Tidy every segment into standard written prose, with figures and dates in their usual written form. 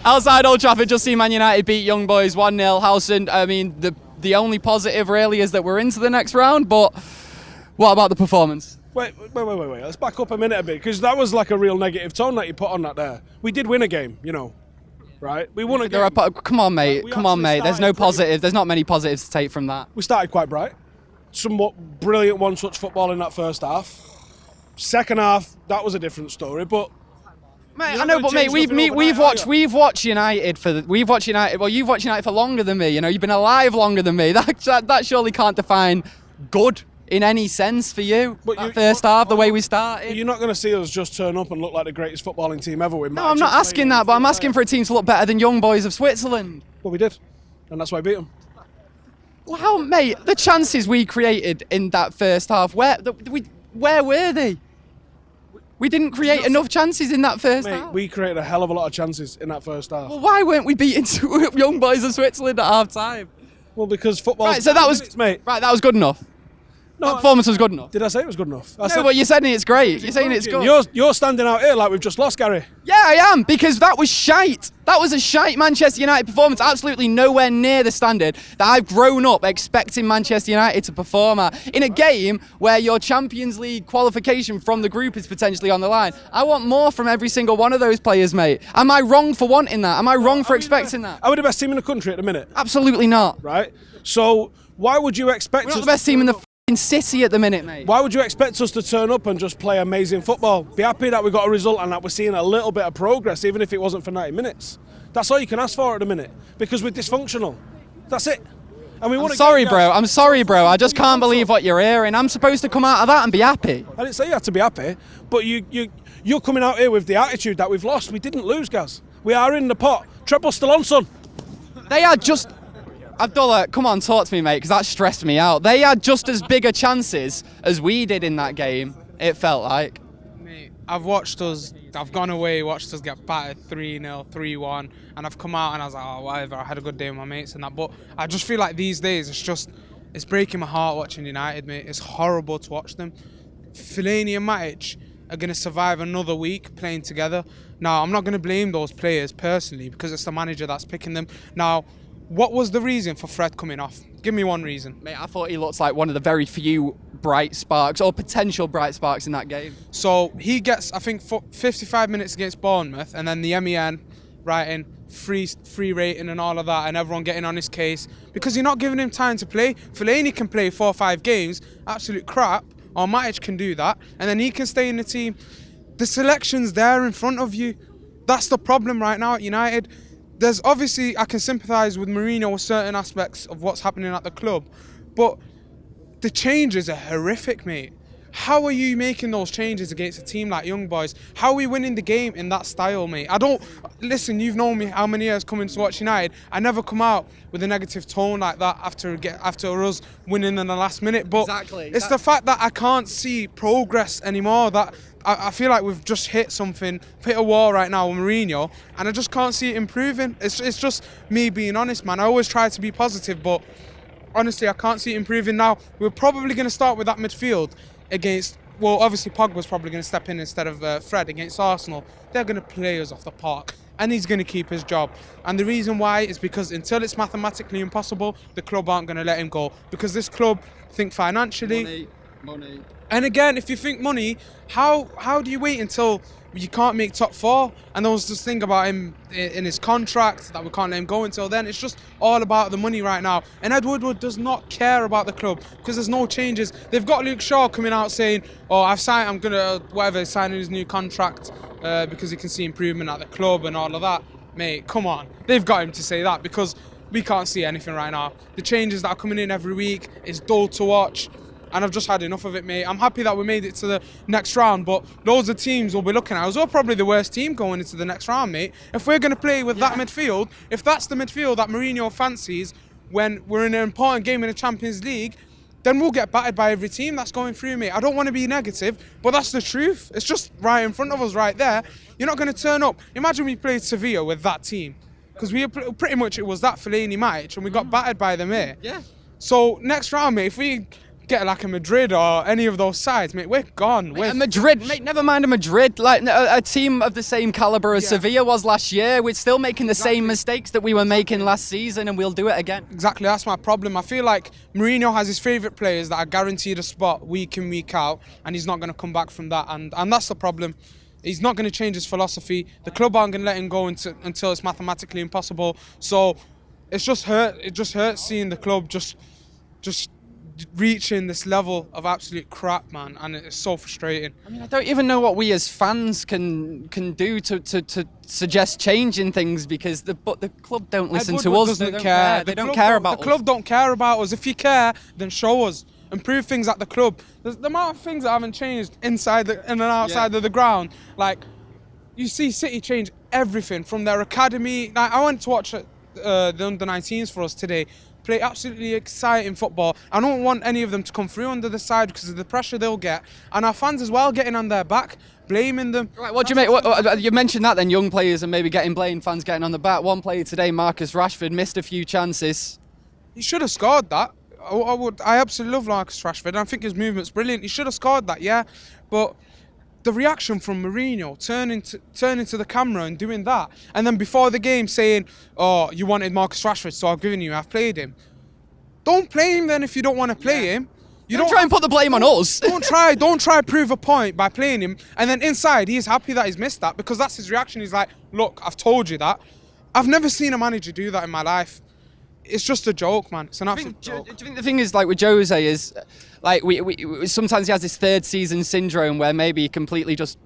Outside Old Trafford, just see Man United beat Young Boys 1-0. Howson, I mean, the only positive really is that we're into the next round, but what about the performance? Wait. Let's back up a minute a bit, because that was like a real negative tone that you put on that there. We did win a game, you know, right? We won a game. Come on, mate. Come on, mate. There's no positives. There's not many positives to take from that. We started quite bright. Somewhat brilliant one-touch football in that first half. Second half, that was a different story, but... Mate, I know, but mate, we've watched United Well, you've watched United for longer than me. You know, you've been alive longer than me. That surely can't define good in any sense for you. But first half, the way we started. You're not going to see us just turn up and look like the greatest footballing team ever. No, I'm not asking that, but I'm asking for a team to look better than Young Boys of Switzerland. Well, we did, and that's why we beat them. Well, how, mate? The chances we created in that first half, where were they? We didn't create enough chances in that first half. We created a hell of a lot of chances in that first half. Well, why weren't we beating Young Boys of Switzerland at half time? Well, because football. Right, so that was that was good enough. No, that performance was good enough. Did I say it was good enough? Well, you're saying it's great. You're saying it's good. You're standing out here like we've just lost, Gary. Yeah, I am, because that was shite. That was a shite Manchester United performance. Absolutely nowhere near the standard that I've grown up expecting Manchester United to perform at. In a game where your Champions League qualification from the group is potentially on the line. I want more from every single one of those players, mate. Am I wrong for wanting that? Am I wrong for expecting that? Are we the best team in the country at the minute? Absolutely not. Right? So why would you expect us... We're not the best team in the city at the minute, mate. Why would you expect us to turn up and just play amazing football? Be happy that we got a result and that we're seeing a little bit of progress, even if it wasn't for 90 minutes. That's all you can ask for at the minute, because we're dysfunctional. That's it. And we I'm sorry, bro. I just can't believe what you're hearing. I'm supposed to come out of that and be happy. I didn't say you had to be happy, but you're coming out here with the attitude that we've lost. We didn't lose, Gaz. We are in the pot. Treble's still on, son. They are just... Abdullah, come on, talk to me, mate, because that stressed me out. They had just as bigger chances as we did in that game, it felt like. Mate, I've gone away, watched us get battered 3-0, 3-1, and I've come out and I was like, oh, whatever, I had a good day with my mates and that. But I just feel like these days, it's breaking my heart watching United, mate. It's horrible to watch them. Fellaini and Matic are going to survive another week playing together. Now, I'm not going to blame those players personally, because it's the manager that's picking them. Now, what was the reason for Fred coming off? Give me one reason. Mate, I thought he looks like one of the very few bright sparks, or potential bright sparks in that game. So he gets, I think, 55 minutes against Bournemouth, and then the MEN writing free rating and all of that, and everyone getting on his case because you're not giving him time to play. Fellaini can play 4 or 5 games, absolute crap, or Matic can do that, and then he can stay in the team. The selection's there in front of you. That's the problem right now at United. There's obviously, I can sympathise with Mourinho with certain aspects of what's happening at the club, but the changes are horrific, mate. How are you making those changes against a team like Young Boys? How are we winning the game in that style, mate? Listen, you've known me how many years coming to watch United. I never come out with a negative tone like that after us winning in the last minute. But exactly. It's the fact that I can't see progress anymore. That I feel like we've just hit a wall right now with Mourinho, and I just can't see it improving. It's just me being honest, man. I always try to be positive, but honestly, I can't see it improving now. We're probably going to start with that midfield against, well, obviously Pogba's probably going to step in instead of Fred against Arsenal. They're going to play us off the park, and he's going to keep his job. And the reason why is because until it's mathematically impossible, the club aren't going to let him go. Because this club think financially. Money. And again, if you think money, how do you wait until you can't make top 4? And there was this thing about him in his contract that we can't let him go until then. It's just all about the money right now. And Ed Woodward does not care about the club because there's no changes. They've got Luke Shaw coming out saying, oh, I'm going to sign his new contract because he can see improvement at the club and all of that. Mate, come on. They've got him to say that because we can't see anything right now. The changes that are coming in every week is dull to watch. And I've just had enough of it, mate. I'm happy that we made it to the next round, but loads of teams will be looking at us. We're probably the worst team going into the next round, mate. If we're going to play with that midfield, if that's the midfield that Mourinho fancies when we're in an important game in the Champions League, then we'll get battered by every team that's going through, mate. I don't want to be negative, but that's the truth. It's just right in front of us right there. You're not going to turn up. Imagine we played Sevilla with that team. Because pretty much it was that Fellaini Matic, and we got battered by them here. Yeah. So next round, mate, if we get like a Madrid or any of those sides, mate. We're gone. Mate, Madrid, mate, never mind a Madrid. Like a team of the same caliber as Sevilla was last year. We're still making the same mistakes that we were making last season, and we'll do it again. Exactly, that's my problem. I feel like Mourinho has his favourite players that are guaranteed a spot week in, week out, and he's not going to come back from that. And that's the problem. He's not going to change his philosophy. The club aren't going to let him go until it's mathematically impossible. So it's just hurt. It just hurts seeing the club just reaching this level of absolute crap, man, and it's so frustrating. I mean, I don't even know what we as fans can do to suggest changing things, because the club don't listen to us. They don't care. They don't care about us. The club don't care about us. If you care, then show us. Improve things at the club. There's the amount of things that haven't changed inside and outside of the ground. Like, you see City change everything from their academy. Like, I went to watch the under-19s for us today. Play absolutely exciting football. I don't want any of them to come through under the side because of the pressure they'll get, and our fans as well getting on their back, blaming them. Right, what do you make? You mentioned that then, young players and maybe getting blamed, fans getting on the back. One player today, Marcus Rashford, missed a few chances. He should have scored that. I absolutely love Marcus Rashford, and I think his movement's brilliant. He should have scored that, yeah, but the reaction from Mourinho turning to the camera and doing that, and then before the game saying, "Oh, you wanted Marcus Rashford, so I've played him." Don't play him then if you don't want to play him. You don't try and put the blame on us. Don't try prove a point by playing him, and then inside he's happy that he's missed that, because that's his reaction. He's like, "Look, I've told you that." I've never seen a manager do that in my life. It's just a joke, man. It's an absolute joke. Do you think the thing is, like with Jose, is like we sometimes he has this third season syndrome where maybe he completely just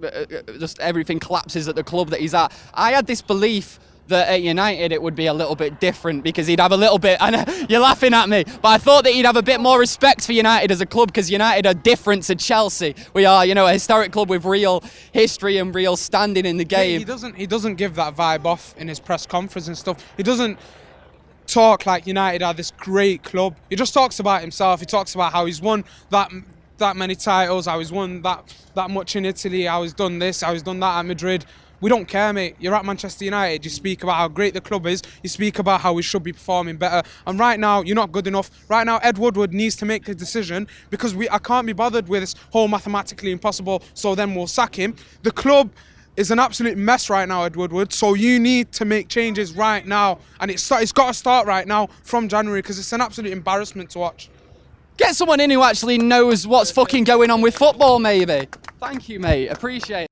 everything collapses at the club that he's at. I had this belief that at United it would be a little bit different, because he'd have a little bit, and you're laughing at me, but I thought that he'd have a bit more respect for United as a club, because United are different to Chelsea. We are, a historic club with real history and real standing in the game. He doesn't give that vibe off in his press conference and stuff. He doesn't talk like United are this great club. He just talks about himself. He talks about how he's won that many titles, how he's won that much in Italy, how he's done this, how he's done that at Madrid. We don't care, mate. You're at Manchester United. You speak about how great the club is. You speak about how we should be performing better. And right now, you're not good enough. Right now, Ed Woodward needs to make a decision, because I can't be bothered with this whole mathematically impossible, so then we'll sack him. The club is an absolute mess right now, Ed Woodward, so you need to make changes right now. And it's got to start right now from January, because it's an absolute embarrassment to watch. Get someone in who actually knows what's fucking going on with football, maybe. Thank you, mate. Appreciate it.